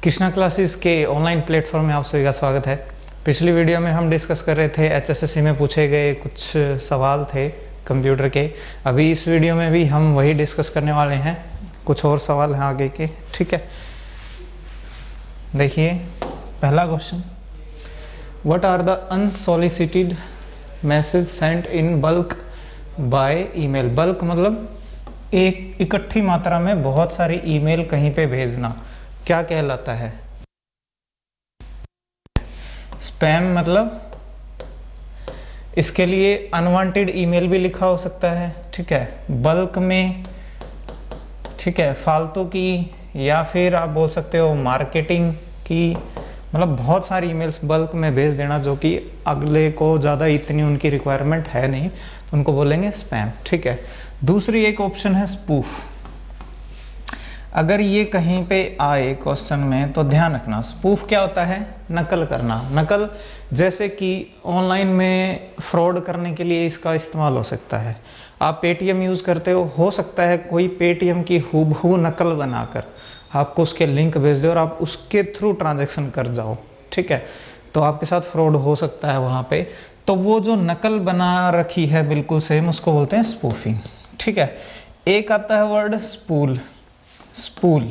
Krishna classes के online platform में आप सभी का स्वागत है। पिछली वीडियो में हम डिस्कस कर रहे थे एचएसएससी में पूछे गए कुछ सवाल थे कंप्यूटर के। अभी इस वीडियो में भी हम वही डिस्कस करने वाले हैं, कुछ और सवाल हैं आगे के। ठीक है, देखिए पहला question, what are the unsolicited message sent in bulk by email. Bulk मतलब एक इकट्ठी मात्रा में बहुत सारी ईमेल कहीं पे भेजना क्या कहलाता है? स्पैम मतलब इसके लिए अनवांटेड ईमेल भी लिखा हो सकता है। ठीक है, बल्क में, ठीक है, फालतू की, या फिर आप बोल सकते हो मार्केटिंग की, मतलब बहुत सारी ईमेल्स बल्क में भेज देना जो कि अगले को ज़्यादा इतनी उनकी रिक्वायरमेंट है नहीं, तो उनको बोलेंगे स्पैम। ठीक है, दूसरी एक ऑप्शन है स्पूफ। अगर ये कहीं पे आए क्वेश्चन में तो ध्यान रखना, स्पूफ क्या होता है? नकल करना। नकल जैसे कि ऑनलाइन में फ्रॉड करने के लिए इसका इस्तेमाल हो सकता है। आप पेटीएम यूज़ करते हो सकता है कोई पेटीएम की हूबहू नकल बनाकर आपको उसके लिंक भेज दे और आप उसके थ्रू ट्रांजैक्शन कर जाओ। ठीक है, तो आपके साथ फ्रॉड हो सकता है वहाँ पे। तो वो जो नकल बना रखी है बिल्कुल सेम, उसको बोलते हैं स्पूफिंग। ठीक है, एक आता है वर्ड स्पूल। स्पूल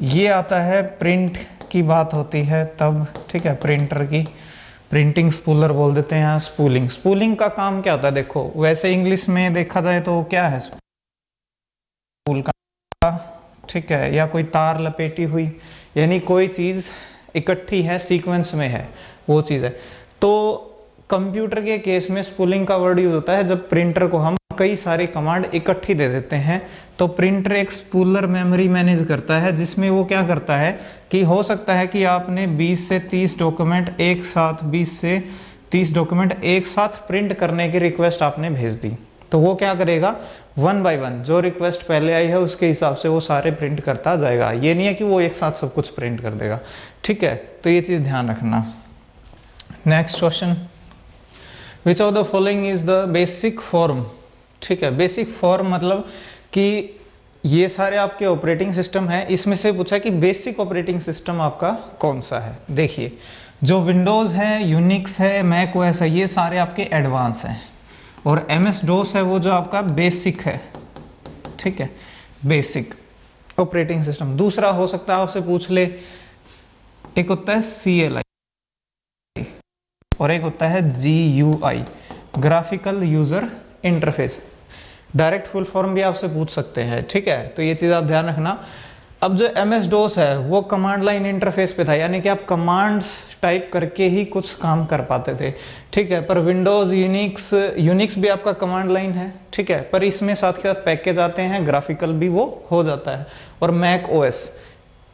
ये आता है प्रिंट की बात होती है तब। ठीक है, प्रिंटर की प्रिंटिंग स्पूलर बोल देते हैं यहाँ। स्पूलिंग, स्पूलिंग का काम क्या होता है? देखो वैसे इंग्लिश में देखा जाए तो क्या है स्पूल का? ठीक है, या कोई तार लपेटी हुई, यानी कोई चीज इकट्ठी है, सीक्वेंस में है, वो चीज है। तो कंप्यूटर के केस में स्पूलिंग का वर्ड यूज होता है जब प्रिंटर को हम कई सारी कमांड इकट्ठी दे देते हैं। तो प्रिंटर एक स्पूलर मेमोरी मैनेज करता है जिसमें वो क्या करता है कि हो सकता है कि आपने 20 से 30 डॉक्यूमेंट एक साथ 20 से 30 डॉक्यूमेंट एक साथ प्रिंट करने की रिक्वेस्ट आपने भेज दी। तो वो क्या करेगा, वन बाय वन जो रिक्वेस्ट पहले आई है उसके हिसाब से वो सारे प्रिंट करता जाएगा। ये नहीं है कि वो एक साथ सब कुछ प्रिंट कर देगा। ठीक है, तो ये चीज ध्यान रखना। Next question, which of the following is the basic form. ठीक है, बेसिक फॉर्म मतलब कि ये सारे आपके ऑपरेटिंग सिस्टम है, इसमें से पूछा कि बेसिक ऑपरेटिंग सिस्टम आपका कौन सा है। देखिए जो विंडोज है, यूनिक्स है, मैक ओएस है, ये सारे आपके एडवांस हैं, और एमएस डोस है वो जो आपका बेसिक है। ठीक है, बेसिक ऑपरेटिंग सिस्टम। दूसरा हो सकता है आपसे पूछ ले, एक होता है CLI और एक होता है GUI, graphical user interface. Direct full form भी आपसे पूछ सकते हैं। ठीक है, तो ये चीज आप ध्यान रखना। अब जो MS DOS है वो कमांड लाइन इंटरफेस पे था, यानी कि आप कमांड्स टाइप करके ही कुछ काम कर पाते थे। ठीक है, पर विंडोज, यूनिक्स भी आपका कमांड लाइन है। ठीक है, पर इसमें साथ के साथ पैकेज आते हैं, ग्राफिकल भी वो हो जाता है। और मैक ओएस,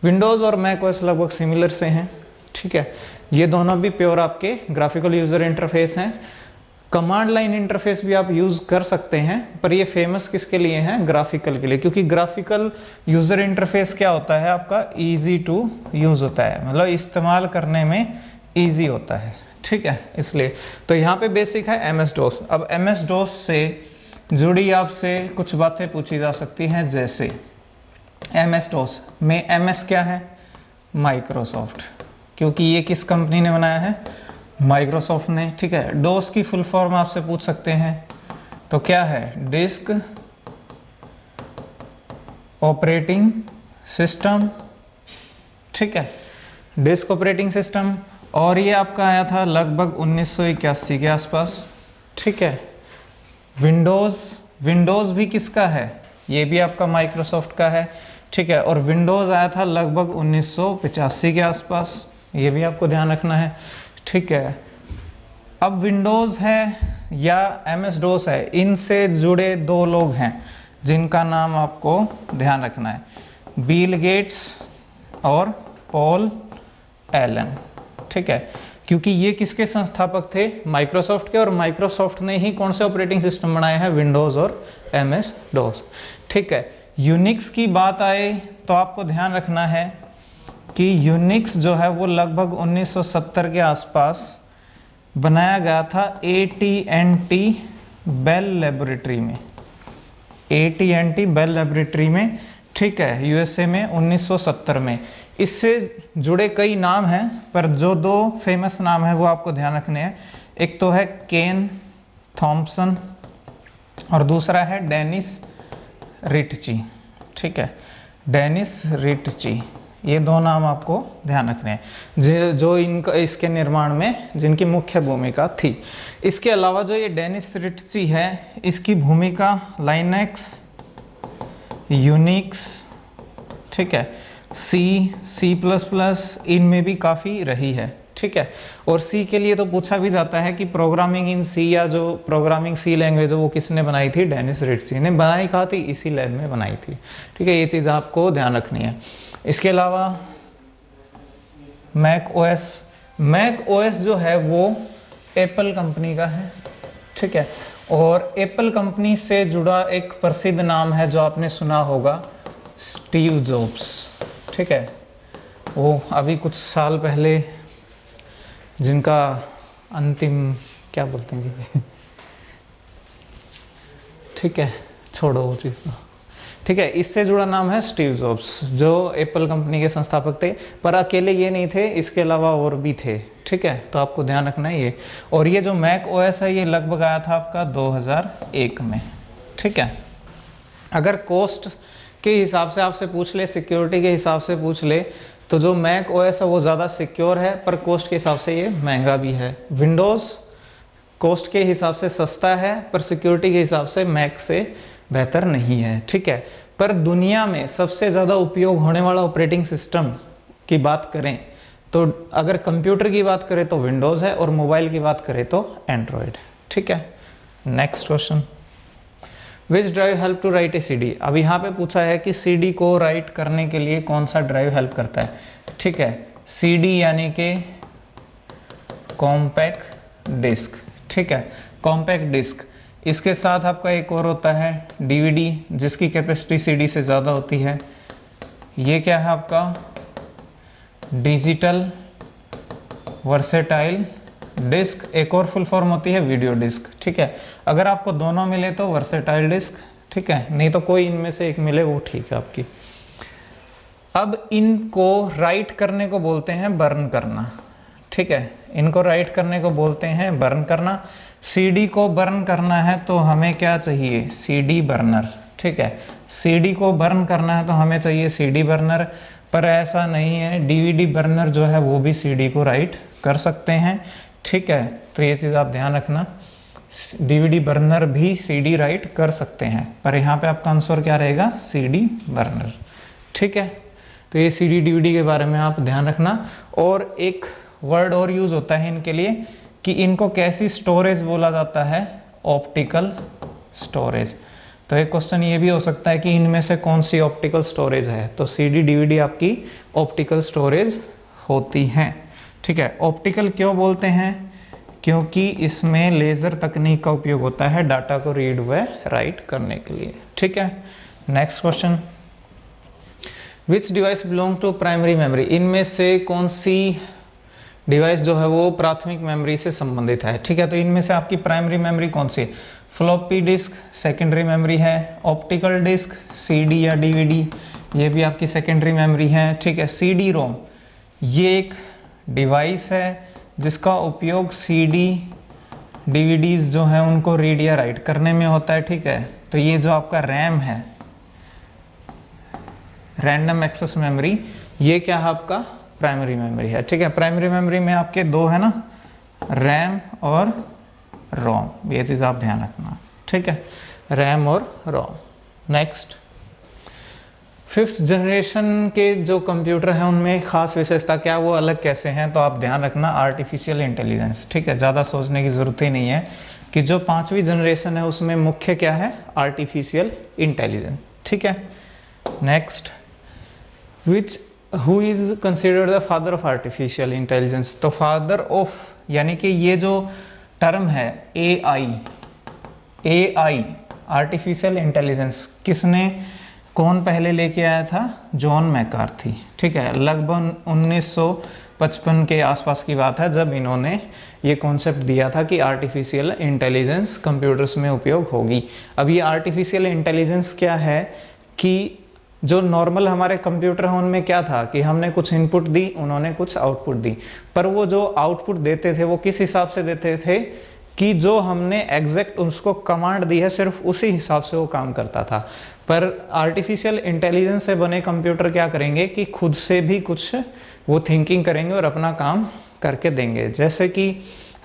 विंडोज और मैक ओएस लगभग सिमिलर से हैं। ठीक है, ये दोनों भी प्योर आपके ग्राफिकल यूजर इंटरफेस हैं। कमांड लाइन इंटरफेस भी आप यूज कर सकते हैं, पर ये फेमस किसके लिए है? ग्राफिकल के लिए, क्योंकि ग्राफिकल यूजर इंटरफेस क्या होता है आपका? इजी टू यूज होता है, मतलब इस्तेमाल करने में इजी होता है। ठीक है, इसलिए तो यहाँ पे बेसिक है MS DOS। अब MS DOS से जुड़ी आपसे कुछ बातें पूछी जा सकती हैं, जैसे MS DOS में MS क्या है? माइक्रोसॉफ्ट, क्योंकि ये किस कंपनी ने बनाया है? माइक्रोसॉफ्ट ने। ठीक है, डोस की फुल फॉर्म आपसे पूछ सकते हैं, तो क्या है? Disk operating system. ठीक है, डिस्क ऑपरेटिंग सिस्टम, और ये आपका आया था लगभग 1981 के आसपास। ठीक है, विंडोज भी किसका है? ये भी आपका माइक्रोसॉफ्ट का है। ठीक है, और विंडोज आया था लगभग 1985 के आसपास, ये भी आपको ध्यान रखना है। ठीक है, अब विंडोज है या MS DOS है, इनसे जुड़े दो लोग हैं जिनका नाम आपको ध्यान रखना है, बिल गेट्स और पॉल एलन। ठीक है, क्योंकि ये किसके संस्थापक थे? माइक्रोसॉफ्ट के, और माइक्रोसॉफ्ट ने ही कौन से ऑपरेटिंग सिस्टम बनाए हैं? विंडोज और MS DOS। ठीक है, यूनिक्स की बात आए तो आपको ध्यान रखना है कि यूनिक्स जो है वो लगभग 1970 के आसपास बनाया गया था AT&T बेल लेबोरेटरी में। AT&T बेल लेबोरेटरी में ठीक है, यूएसए में 1970 में। इससे जुड़े कई नाम हैं, पर जो दो फेमस नाम हैं वो आपको ध्यान रखने हैं। एक तो है केन थॉम्पसन और दूसरा है डेनिस रिटची। ठीक है, डेनिस रिटची, ये दो नाम आपको ध्यान रखने हैं जो इनका इसके निर्माण में जिनकी मुख्य भूमिका थी। इसके अलावा जो ये डेनिस रिटची है, इसकी भूमिका लाइनेक्स, यूनिक्स, ठीक है, C++, इनमें भी काफ़ी रही है। ठीक है, और C के लिए तो पूछा भी जाता है कि प्रोग्रामिंग इन C या जो प्रोग्रामिंग C लैंग्वेज है वो किसने बनाई थी? डेनिस रिटची ने बनाई। कहा थी? इसी लैब में बनाई थी। ठीक है, ये चीज़ आपको ध्यान रखनी है। इसके अलावा मैक ओएस जो है वो एप्पल कंपनी का है। ठीक है, और एप्पल कंपनी से जुड़ा एक प्रसिद्ध नाम है जो आपने सुना होगा, स्टीव जॉब्स। ठीक है, वो अभी कुछ साल पहले जिनका अंतिम क्या बोलते हैं जी ठीक है, छोड़ो वो चीज़। ठीक है, इससे जुड़ा नाम है स्टीव जॉब्स, जो एप्पल कंपनी के संस्थापक थे। पर अकेले ये नहीं थे, इसके अलावा और भी थे। ठीक है, तो आपको ध्यान रखना है ये। और ये जो मैक ओएस है ये लगभग आया था आपका 2001 में। ठीक है, अगर कॉस्ट के हिसाब से आपसे पूछ ले, सिक्योरिटी के हिसाब से पूछ ले, तो जो मैक ओएस है वो ज़्यादा सिक्योर है, पर कॉस्ट के हिसाब से ये महंगा भी है। विंडोज़ कॉस्ट के हिसाब से सस्ता है, पर सिक्योरिटी के हिसाब से मैक से बेहतर नहीं है। ठीक है, पर दुनिया में सबसे ज़्यादा उपयोग होने वाला ऑपरेटिंग सिस्टम की बात करें तो अगर कंप्यूटर की बात करें तो विंडोज़ है, और मोबाइल की बात करें तो एंड्रॉयड। ठीक है, next question, which drive help to write a CD। अब यहाँ पे पूछा है कि CD को राइट करने के लिए कौन सा ड्राइव हेल्प करता है। ठीक है, CD यानी कि कॉम्पैक्ट डिस्क। ठीक है, कॉम्पैक्ट डिस्क। इसके साथ आपका एक और होता है DVD, जिसकी कैपेसिटी CD से ज़्यादा होती है। ये क्या है आपका? Digital versatile disc. एक और फुल फॉर्म होती है वीडियो डिस्क। ठीक है, अगर आपको दोनों मिले तो वर्सेटाइल डिस्क। ठीक है, नहीं तो कोई इनमें से एक मिले वो ठीक है आपकी। अब इनको राइट करने को बोलते हैं बर्न करना। ठीक है, इनको राइट करने को बोलते हैं बर्न करना। CD को बर्न करना है तो हमें क्या चाहिए? CD burner. ठीक है, CD को बर्न करना है तो हमें चाहिए CD बर्नर, पर ऐसा नहीं है, DVD बर्नर जो है वो भी CD को राइट कर सकते हैं। ठीक है, तो ये चीज़ आप ध्यान रखना, DVD बर्नर भी CD राइट कर सकते हैं, पर यहाँ पे आपका आंसर क्या रहेगा? CD burner. ठीक है, तो ये CD DVD के बारे में आप ध्यान रखना। और एक वर्ड और यूज होता है इनके लिए कि इनको कैसी स्टोरेज बोला जाता है? Optical storage. तो एक क्वेश्चन ये भी हो सकता है कि इनमें से कौन सी ऑप्टिकल स्टोरेज है, तो CD DVD आपकी ऑप्टिकल स्टोरेज होती हैं। ठीक है, ऑप्टिकल क्यों बोलते हैं? क्योंकि इसमें लेज़र तकनीक का उपयोग होता है डाटा को रीड व राइट करने के लिए। ठीक है, next question, which device belong to primary memory. इनमें से कौन सी डिवाइस जो है वो प्राथमिक मेमोरी से संबंधित है। ठीक है, तो इनमें से आपकी प्राइमरी मेमोरी कौन सी? फ्लॉपी डिस्क सेकेंडरी मेमोरी है, ऑप्टिकल डिस्क CD या DVD ये भी आपकी सेकेंडरी मेमोरी है। ठीक है, CD रोम ये एक डिवाइस है जिसका उपयोग CD DVDs जो हैं उनको रीड या राइट करने में होता है। ठीक है, तो ये जो आपका रैम है, रैंडम एक्सेस मेमोरी, ये क्या है? आपका प्राइमरी मेमोरी है। ठीक है, प्राइमरी मेमोरी में आपके दो है ना, रैम और रोम, ये चीज़ आप ध्यान रखना। ठीक है, रैम और रोम। नेक्स्ट, 5th जनरेशन के जो कंप्यूटर हैं उनमें खास विशेषता क्या, वो अलग कैसे हैं? तो आप ध्यान रखना, आर्टिफिशियल इंटेलिजेंस। ठीक है, ज़्यादा सोचने की ज़रूरत ही नहीं है कि जो 5वीं जनरेशन है उसमें मुख्य क्या है? Artificial intelligence. ठीक है, next, who is considered the father of artificial intelligence. तो फादर ऑफ यानी कि ये जो टर्म है AI आर्टिफिशियल इंटेलिजेंस, किसने कौन पहले लेके आया था? John McCarthy. ठीक है, लगभग 1955 के आसपास की बात है जब इन्होंने ये कॉन्सेप्ट दिया था कि आर्टिफिशियल इंटेलिजेंस कंप्यूटर्स में उपयोग होगी। अब ये आर्टिफिशियल इंटेलिजेंस क्या है कि जो नॉर्मल हमारे कंप्यूटर हैं उनमें क्या था कि हमने कुछ इनपुट दी, उन्होंने कुछ आउटपुट दी, पर वो जो आउटपुट देते थे वो किस हिसाब से देते थे कि जो हमने एग्जैक्ट उसको कमांड दी है सिर्फ उसी हिसाब से वो काम करता था। पर आर्टिफिशियल इंटेलिजेंस से बने कंप्यूटर क्या करेंगे कि खुद से भी कुछ वो थिंकिंग करेंगे और अपना काम करके देंगे। जैसे कि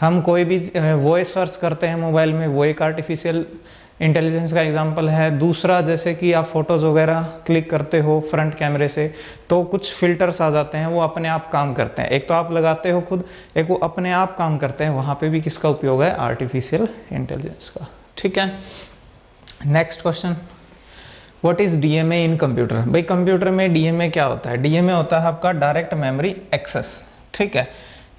हम कोई भी वॉइस सर्च करते हैं मोबाइल में, वो एक आर्टिफिशियल इंटेलिजेंस का एग्जांपल है। दूसरा, जैसे कि आप फोटोज़ वगैरह क्लिक करते हो फ्रंट कैमरे से तो कुछ फिल्टर्स आ जाते हैं, वो अपने आप काम करते हैं। एक तो आप लगाते हो खुद, एक वो अपने आप काम करते हैं। वहाँ पे भी किसका उपयोग है? आर्टिफिशियल इंटेलिजेंस का। ठीक है, next question, what is DMA in computer? भाई कंप्यूटर में डीएमए क्या होता है? डीएमए होता है आपका डायरेक्ट मेमोरी एक्सेस। ठीक है,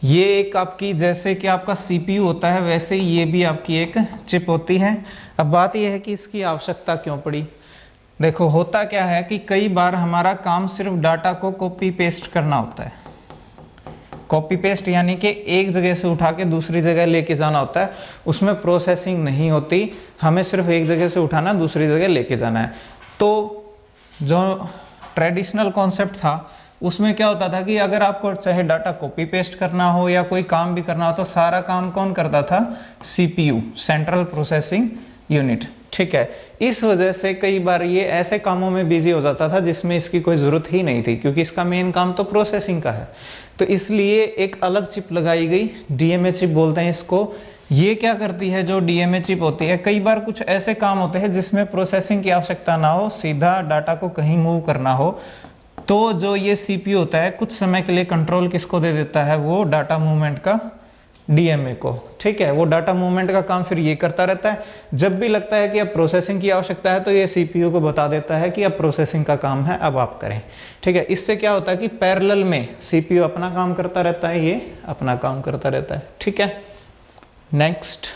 ये एक आपकी जैसे कि आपका सीपीयू होता है वैसे ही ये भी आपकी एक चिप होती है। अब बात यह है कि इसकी आवश्यकता क्यों पड़ी। देखो होता क्या है कि कई बार हमारा काम सिर्फ डाटा को कॉपी पेस्ट करना होता है। कॉपी पेस्ट यानी कि एक जगह से उठा के दूसरी जगह लेके जाना होता है, उसमें प्रोसेसिंग नहीं होती, हमें सिर्फ एक जगह से उठाना दूसरी जगह लेके जाना है। तो जो ट्रेडिशनल कॉन्सेप्ट था उसमें क्या होता था कि अगर आपको चाहे डाटा कॉपी पेस्ट करना हो या कोई काम भी करना हो तो सारा काम कौन करता था? CPU, central processing unit. ठीक है, इस वजह से कई बार ये ऐसे कामों में बिजी हो जाता था जिसमें इसकी कोई ज़रूरत ही नहीं थी, क्योंकि इसका मेन काम तो प्रोसेसिंग का है। तो इसलिए एक अलग चिप लगाई गई, डीएमए चिप बोलते हैं इसको। ये क्या करती है, जो डीएमए चिप होती है, कई बार कुछ ऐसे काम होते हैं जिसमें प्रोसेसिंग की आवश्यकता ना हो, सीधा डाटा को कहीं मूव करना हो, तो जो ये सीपीयू होता है कुछ समय के लिए कंट्रोल किसको दे देता है? वो डाटा मूवमेंट का डीएमए को। ठीक है, वो डाटा मूवमेंट का काम फिर ये करता रहता है। जब भी लगता है कि अब प्रोसेसिंग की आवश्यकता है तो ये सीपीयू को बता देता है कि अब प्रोसेसिंग का काम है, अब आप करें। ठीक है, इससे क्या होता है कि पैरेलल में सीपीयू अपना काम करता रहता है, ये अपना काम करता रहता है। ठीक है, next,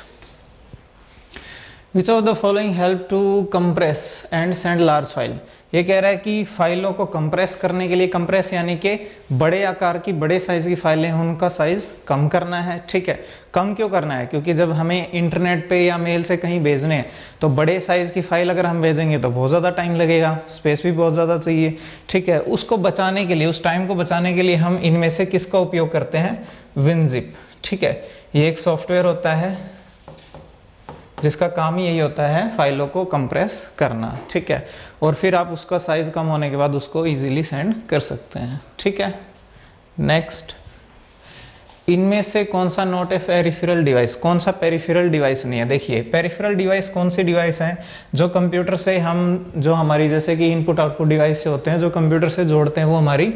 which of the following help to compress and send large file? ये कह रहा है कि फाइलों को कंप्रेस करने के लिए, कंप्रेस यानी कि बड़े आकार की, बड़े साइज की फाइलें उनका साइज कम करना है। ठीक है, कम क्यों करना है? क्योंकि जब हमें इंटरनेट पे या मेल से कहीं भेजने हैं तो बड़े साइज की फाइल अगर हम भेजेंगे तो बहुत ज़्यादा टाइम लगेगा, स्पेस भी बहुत ज़्यादा चाहिए। ठीक है, उसको बचाने के लिए, उस टाइम को बचाने के लिए हम इनमें से किसका उपयोग करते हैं? विनजिप। ठीक है, ये एक सॉफ्टवेयर होता है जिसका काम ही यही होता है फाइलों को कंप्रेस करना। ठीक है, और फिर आप उसका साइज कम होने के बाद उसको इजीली सेंड कर सकते हैं। ठीक है, नेक्स्ट, इनमें से कौन सा नॉट ए पेरिफेरल डिवाइस? कौन सा पेरिफेरल डिवाइस नहीं है? देखिए, पेरिफेरल डिवाइस कौन सी डिवाइस है? जो कंप्यूटर से हम, जो हमारी जैसे कि इनपुट आउटपुट डिवाइस से होते हैं, जो कंप्यूटर से जोड़ते हैं, वो हमारी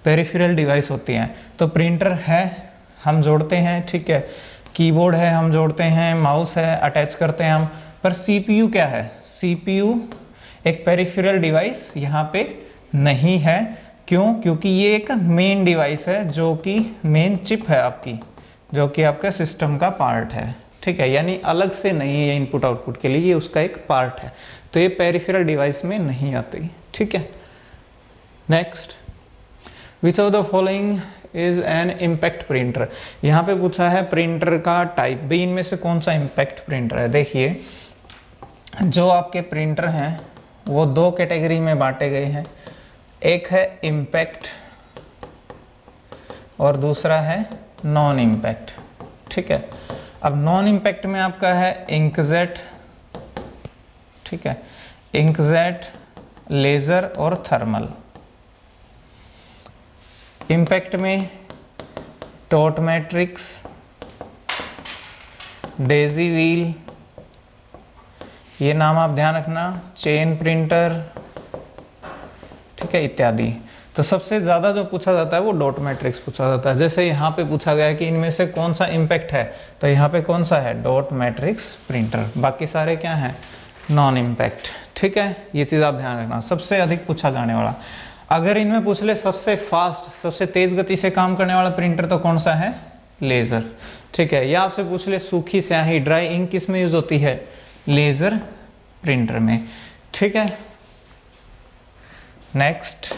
पेरिफेरल डिवाइस होती हैं। तो प्रिंटर है, हम जोड़ते हैं। ठीक है, कीबोर्ड है, हम जोड़ते हैं, माउस है, अटैच करते हैं हम। पर सीपीयू क्या है? सीपीयू एक पेरिफेरल डिवाइस यहाँ पे नहीं है। क्यों? क्योंकि ये एक मेन डिवाइस है, जो कि मेन चिप है आपकी, जो कि आपका सिस्टम का पार्ट है। ठीक है, यानी अलग से नहीं है ये इनपुट आउटपुट के लिए, ये उसका एक पार्ट है, तो ये पेरिफेरल डिवाइस में नहीं आती। ठीक है, next, which of the following is an impact printer? यहाँ पे पूछा है प्रिंटर का टाइप, भी इनमें से कौन सा इम्पैक्ट प्रिंटर है? देखिए, जो आपके प्रिंटर हैं वो दो कैटेगरी में बांटे गए हैं, एक है इम्पैक्ट और दूसरा है नॉन इम्पैक्ट। ठीक है, अब नॉन इम्पैक्ट में आपका है इंकजेट। ठीक है, इंकजेट, लेजर और थर्मल। इम्पैक्ट में टॉट मैट्रिक्स, डेजी व्हील, ये नाम आप ध्यान रखना, चेन प्रिंटर। ठीक है, इत्यादि। तो सबसे ज़्यादा जो पूछा जाता है वो डॉट मैट्रिक्स पूछा जाता है। जैसे यहाँ पे पूछा गया है कि इनमें से कौन सा इम्पैक्ट है, तो यहाँ पे कौन सा है? Dot matrix printer. बाकी सारे क्या हैं? Non impact. ठीक है, ये चीज़ आप ध्यान रखना, सबसे अधिक पूछा जाने वाला। अगर इनमें पूछ ले सबसे फास्ट, सबसे तेज गति से काम करने वाला प्रिंटर, तो कौन सा है? लेजर। ठीक है, या आपसे पूछ ले सूखी स्याही, ड्राई इंक किस में यूज होती है? लेजर प्रिंटर में। ठीक है, next,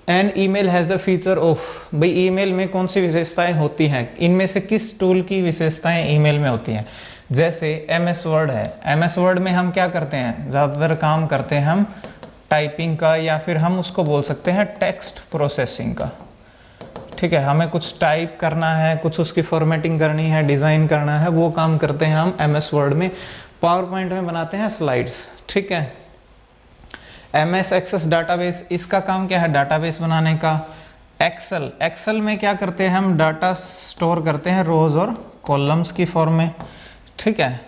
an email has the feature of? भाई ईमेल में कौन सी विशेषताएं होती हैं? इनमें से किस टूल की विशेषताएं ईमेल में होती हैं? जैसे MS वर्ड है, MS वर्ड में हम क्या करते हैं? ज़्यादातर काम करते हैं हम टाइपिंग का, या फिर हम उसको बोल सकते हैं टेक्स्ट प्रोसेसिंग का। ठीक है, हमें कुछ टाइप करना है, कुछ उसकी फॉर्मेटिंग करनी है, डिज़ाइन करना है, वो काम करते हैं हम MS वर्ड में। पावर पॉइंट में बनाते हैं स्लाइड्स। ठीक है, MS एक्सेस डाटाबेस, इसका काम क्या है, डाटाबेस बनाने का। एक्सेल में क्या करते हैं हम, डाटा स्टोर करते हैं रोज और कॉलम्स की फॉर्म में। ठीक है,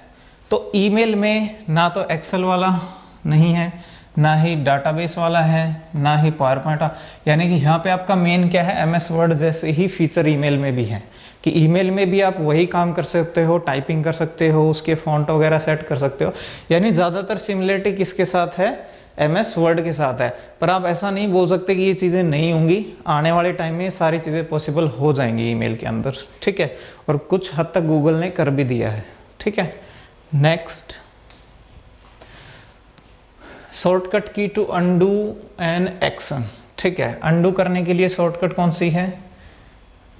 तो ईमेल में ना तो एक्सेल वाला नहीं है, ना ही डाटाबेस वाला है, ना ही पावर पॉइंट, यानी कि यहाँ पे आपका मेन क्या है, MS वर्ड जैसे ही फीचर ईमेल में भी है कि ईमेल में भी आप वही काम कर सकते हो, टाइपिंग कर सकते हो, उसके फॉन्ट वगैरह सेट कर सकते हो। यानी ज़्यादातर सिमिलरिटी किसके साथ है, MS वर्ड के साथ है। पर आप ऐसा नहीं बोल सकते कि ये चीज़ें नहीं होंगी, आने वाले टाइम में सारी चीज़ें पॉसिबल हो जाएंगी ईमेल के अंदर। ठीक है, और कुछ हद तक गूगल ने कर भी दिया है। ठीक है, नेक्स्ट, शॉर्टकट की टू अंडू एन एक्शन। ठीक है, अंडू करने के लिए शॉर्टकट कौन सी है,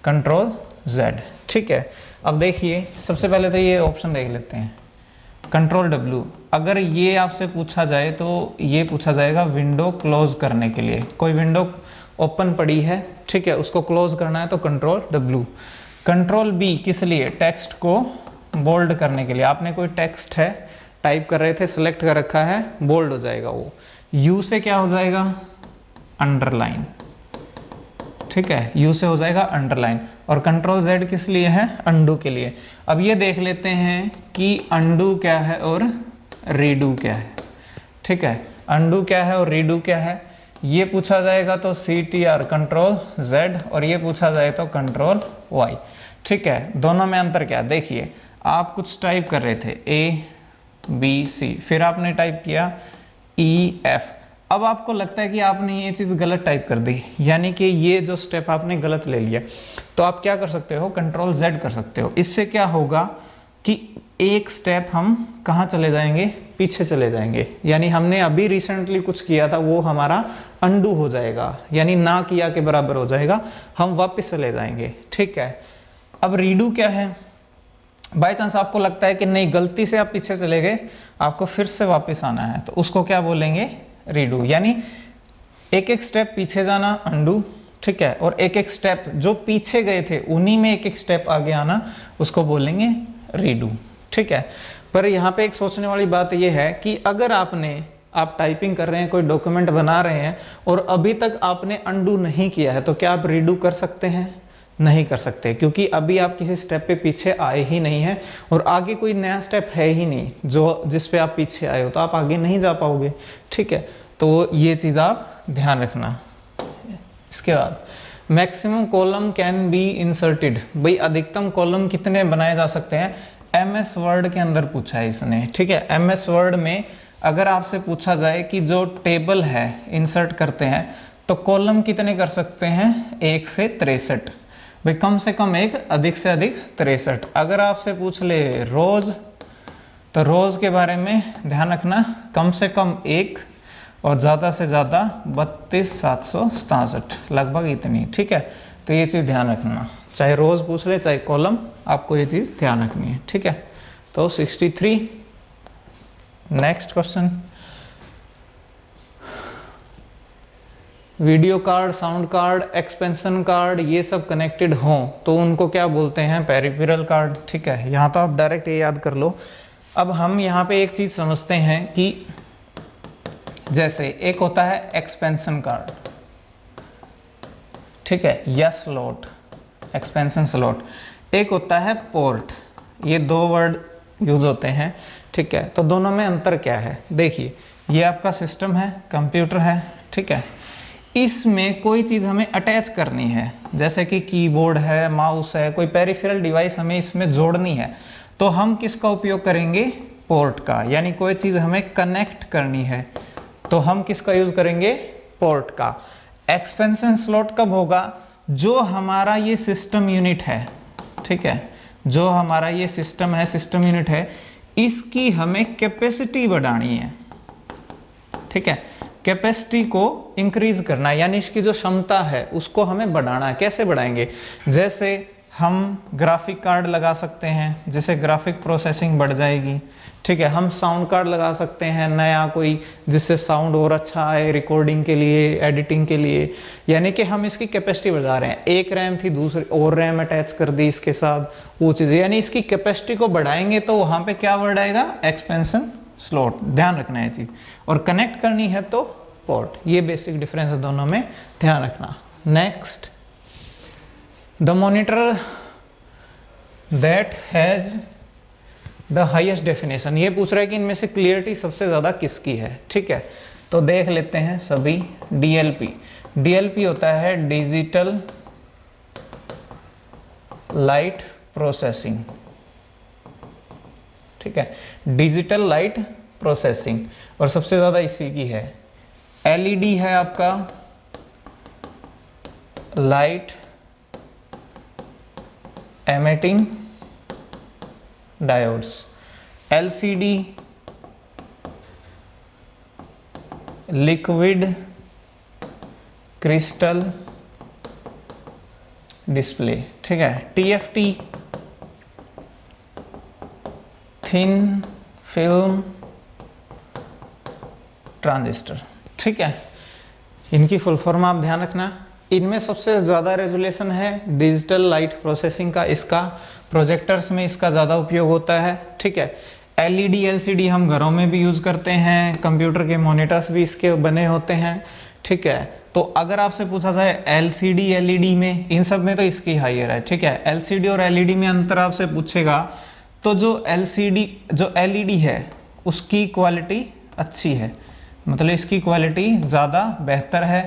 Ctrl+Z। ठीक है, अब देखिए सबसे पहले तो ये ऑप्शन देख लेते हैं, Ctrl+W। अगर ये आपसे पूछा जाए तो ये पूछा जाएगा विंडो क्लोज करने के लिए, कोई विंडो ओपन पड़ी है, ठीक है, उसको क्लोज करना है तो Ctrl+W। Ctrl+B किस लिए, टेक्स्ट को बोल्ड करने के लिए। आपने कोई टेक्स्ट है, टाइप कर रहे थे, सिलेक्ट कर रखा है, बोल्ड हो जाएगा वो। U से क्या हो जाएगा, अंडरलाइन। ठीक है, U से हो जाएगा अंडरलाइन। और Ctrl+Z किस लिए है, अंडू के लिए। अब ये देख लेते हैं कि अंडू क्या है और रीडू क्या है। ठीक है, अंडू क्या है और रीडू क्या है, ये पूछा जाएगा तो CTR Ctrl+Z, और ये पूछा जाए तो Ctrl+Y। ठीक है, दोनों में अंतर क्या, देखिए आप कुछ टाइप कर रहे थे ABC, फिर आपने टाइप किया EF। अब आपको लगता है कि आपने ये चीज़ गलत टाइप कर दी, यानी कि ये जो स्टेप आपने गलत ले लिया, तो आप क्या कर सकते हो, Ctrl+Z कर सकते हो। इससे क्या होगा कि एक स्टेप हम कहाँ चले जाएंगे, पीछे चले जाएंगे। यानी हमने अभी रिसेंटली कुछ किया था वो हमारा अंडू हो जाएगा, यानी ना किया के बराबर हो जाएगा, हम वापस चले जाएंगे। ठीक है, अब रीडू क्या है, बाय चांस आपको लगता है कि नहीं गलती से आप पीछे चले गए, आपको फिर से वापस आना है, तो उसको क्या बोलेंगे, रीडू। यानी एक एक स्टेप पीछे जाना अंडू। ठीक है, और एक एक स्टेप जो पीछे गए थे उन्हीं में एक एक स्टेप आगे आना, उसको बोलेंगे रीडू। ठीक है, पर यहाँ पे एक सोचने वाली बात यह है कि अगर आप टाइपिंग कर रहे हैं, कोई डॉक्यूमेंट बना रहे हैं और अभी तक आपने अंडू नहीं किया है, तो क्या आप रीडू कर सकते हैं, नहीं कर सकते, क्योंकि अभी आप किसी स्टेप पे पीछे आए ही नहीं है और आगे कोई नया स्टेप है ही नहीं जो जिस पे आप पीछे आए हो, तो आप आगे नहीं जा पाओगे। ठीक है, तो ये चीज़ आप ध्यान रखना। इसके बाद maximum column can be inserted, भाई अधिकतम कॉलम कितने बनाए जा सकते हैं, MS वर्ड के अंदर पूछा है इसने। ठीक है, MS वर्ड में अगर आपसे पूछा जाए कि जो टेबल है इंसर्ट करते हैं तो कॉलम कितने कर सकते हैं, 1 से 63, भाई कम से कम 1, अधिक से अधिक 63। अगर आपसे पूछ ले रोज, तो रोज के बारे में ध्यान रखना, कम से कम 1 और ज़्यादा से ज़्यादा 32,767, लगभग इतनी। ठीक है, तो ये चीज़ ध्यान रखना, चाहे रोज पूछ ले चाहे कॉलम, आपको ये चीज़ ध्यान रखनी है। ठीक है, तो 63। Next question, video card, sound card, expansion card, ये सब कनेक्टेड हों तो उनको क्या बोलते हैं, पेरिफेरल कार्ड। ठीक है, यहाँ तो आप डायरेक्ट ये याद कर लो। अब हम यहाँ पे एक चीज़ समझते हैं कि जैसे एक होता है एक्सपेंशन कार्ड, ठीक है, या स्लॉट, एक्सपेंशन स्लॉट, एक होता है पोर्ट, ये 2 वर्ड यूज होते हैं। ठीक है, तो दोनों में अंतर क्या है, देखिए ये आपका सिस्टम है, कंप्यूटर है। ठीक है, इसमें कोई चीज़ हमें अटैच करनी है, जैसे कि कीबोर्ड है, माउस है, कोई पेरिफेरल डिवाइस हमें इसमें जोड़नी है, तो हम किसका उपयोग करेंगे, पोर्ट का। यानी कोई चीज़ हमें कनेक्ट करनी है तो हम किसका यूज़ करेंगे, पोर्ट का। एक्सपेंशन स्लॉट कब होगा, जो हमारा ये सिस्टम यूनिट है, ठीक है, जो हमारा ये सिस्टम है, सिस्टम यूनिट है, इसकी हमें कैपेसिटी बढ़ानी है। ठीक है, कैपेसिटी को इंक्रीज करना है, यानी इसकी जो क्षमता है उसको हमें बढ़ाना है। कैसे बढ़ाएंगे, जैसे हम ग्राफिक कार्ड लगा सकते हैं, जिससे ग्राफिक प्रोसेसिंग बढ़ जाएगी। ठीक है, हम साउंड कार्ड लगा सकते हैं नया कोई, जिससे साउंड और अच्छा आए रिकॉर्डिंग के लिए, एडिटिंग के लिए। यानी कि हम इसकी कैपेसिटी बढ़ा रहे हैं। एक रैम थी, दूसरी और रैम अटैच कर दी इसके साथ, वो चीज़ें, यानी इसकी कैपेसिटी को बढ़ाएंगे तो वहाँ पे क्या बढ़ाएगा, एक्सपेंशन स्लॉट। ध्यान रखना है चीज़। और कनेक्ट करनी है तो पोर्ट। ये बेसिक डिफरेंस है दोनों में, ध्यान रखना। Next, the monitor that has the highest definition. ये पूछ रहा है कि इनमें से क्लियरिटी सबसे ज़्यादा किसकी है। ठीक है, तो देख लेते हैं सभी। DLP, DLP होता है डिजिटल लाइट प्रोसेसिंग। ठीक है, डिजिटल लाइट प्रोसेसिंग, और सबसे ज़्यादा इसी की है। LED है आपका light emitting diodes. LCD liquid crystal display. ठीक है, TFT थिन फिल्म ट्रांजिस्टर। ठीक है, इनकी फुल फॉर्म आप ध्यान रखना। इनमें सबसे ज़्यादा रेजोल्यूशन है डिजिटल लाइट प्रोसेसिंग का, इसका प्रोजेक्टर्स में इसका ज़्यादा उपयोग होता है। ठीक है, LED LCD हम घरों में भी यूज़ करते हैं, कंप्यूटर के मॉनिटर्स भी इसके बने होते हैं। ठीक है, तो अगर आपसे पूछा जाए LCD LED में, इन सब में तो इसकी हाइयर है। ठीक है, LCD और LED में अंतर आपसे पूछेगा तो जो LED है उसकी क्वालिटी अच्छी है, मतलब इसकी क्वालिटी ज़्यादा बेहतर है।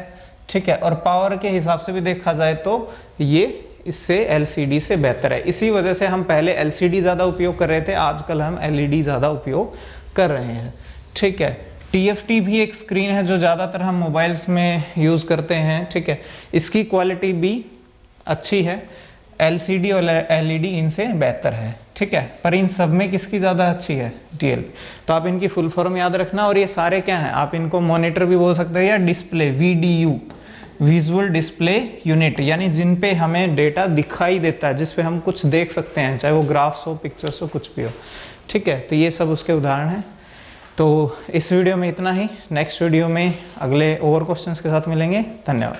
ठीक है, और पावर के हिसाब से भी देखा जाए तो ये इससे LCD से बेहतर है। इसी वजह से हम पहले LCD ज़्यादा उपयोग कर रहे थे, आजकल हम LED ज़्यादा उपयोग कर रहे हैं। ठीक है, TFT भी एक स्क्रीन है जो ज़्यादातर हम मोबाइल्स में यूज़ करते हैं। ठीक है, इसकी क्वालिटी भी अच्छी है, LCD और LED इनसे बेहतर है। ठीक है, पर इन सब में किसकी ज़्यादा अच्छी है, DLP। तो आप इनकी फुल फॉर्म याद रखना। और ये सारे क्या हैं, आप इनको मॉनिटर भी बोल सकते हैं या display, VDU, visual display unit, यानी जिन पे हमें डेटा दिखाई देता है, जिस पे हम कुछ देख सकते हैं, चाहे वो ग्राफ्स हो, पिक्चर्स हो, कुछ भी हो। ठीक है, तो ये सब उसके उदाहरण हैं। तो इस वीडियो में इतना ही। नेक्स्ट वीडियो में अगले और क्वेश्चंस के साथ मिलेंगे। धन्यवाद।